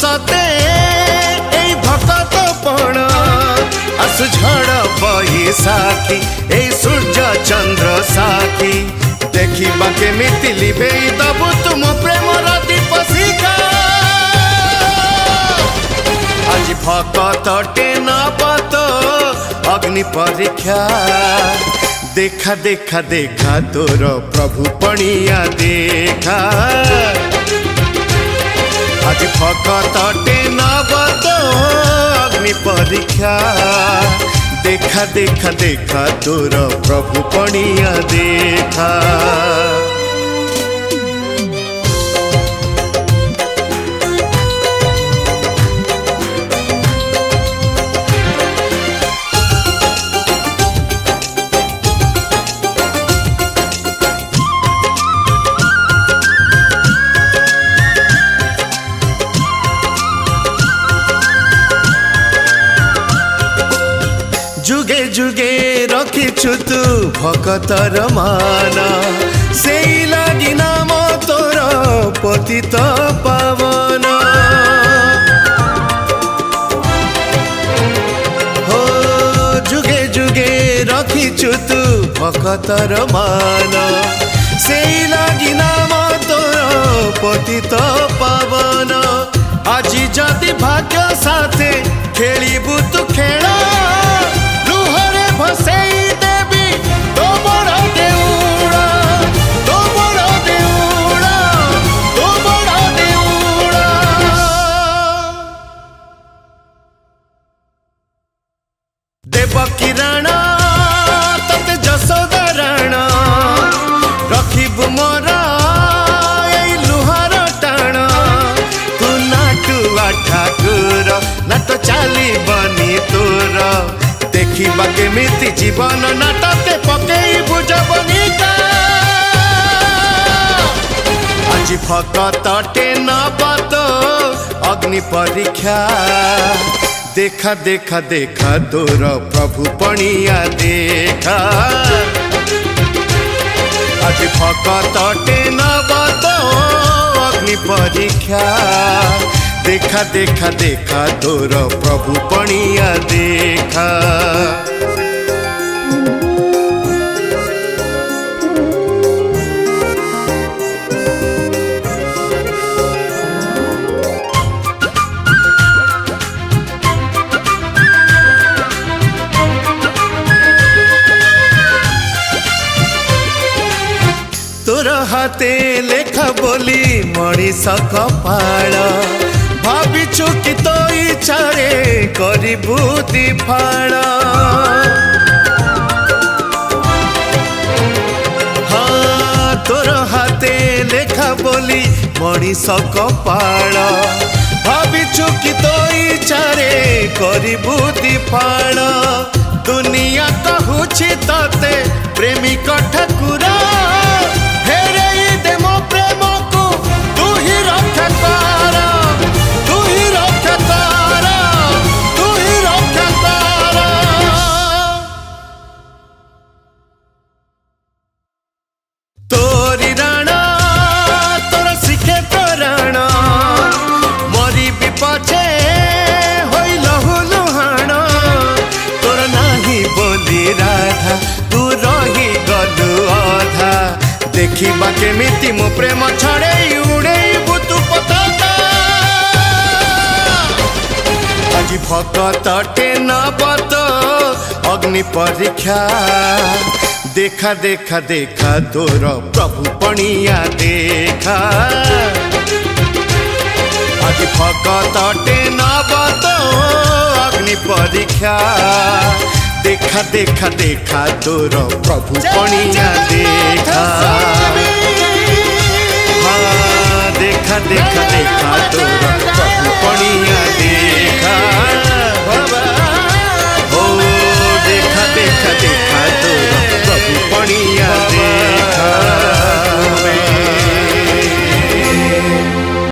सते এই ভকত পণ আসু ঝড় বৈশাখী এই সূর্য চন্দ্র সাক্ষী देखिबा केमिति लिभेई दबु तुम प्रेमर दीप शिखा आज भकतटे नबत अग्नि परीक्षा देखा देखा देखा तोर प्रभु पणिया देखा आज भकतटे नबत अग्नि परीक्षा देखा देखा देखा तोर प्रभु पणिया देखा जुगे जुगे रखिछु तू भकतर मान से लगी नाम तोर पतित पावन हो जुगे जुगे रखिछु तू भकतर मान से लगी नाम तोर पतित पावन आज जदि भाग्य साथे खेलिबु तू खेला भसई देवी तो बड़ देउड़ा तो बड़ देउड़ा तो बड़ देउड़ा देवकी राणा तते जशोदा राणा रखिबु मोरा एई लुहार टाणा तू नाटुआ ठाकुर नाट चाली बनी तोर देखिबा केमिति जीवन नाटके पकेई बुझबनिका आज भकतटे नबत अग्नि परीक्षा देखा देखा देखा तोर प्रभु पणिया देखा आज भकतटे नबत अग्नि परीक्षा देखा देखा देखा तोर प्रभु पणिया देखा तोर हाथे लेखा बोली मणिष कपाळ भाविछु कि तो इच्छारे करिबु दिफाळ हाँ तोर हाथे लेखा बोली मणिष कपाळ भाविछु कि तो इच्छारे करिबु दिफाळ दुनिया कहूछि तते प्रेमिक ठाकुरा फेरेई दे मो प्रेम को तू ही रक्षा कर तू ही रक्षा कर तू ही रक्षा कर तोरी राणा तोर शिखे तो राणा मरी भी पछे होई लहु लुहाण तोर नाही बोली राधा तू रही गलु अधा देखिबा केमिति मो प्रेम छड़े उड़ेबु तू पताका आज भकतटे नबत अग्नि परीक्षा देखा देखा देखा तोर प्रभु पणिया देखा आज भकतटे नबत अग्नि परीक्षा देखा देखा देखा तोर प्रभु पणिया देखा हाँ देखा देखा देखा तोर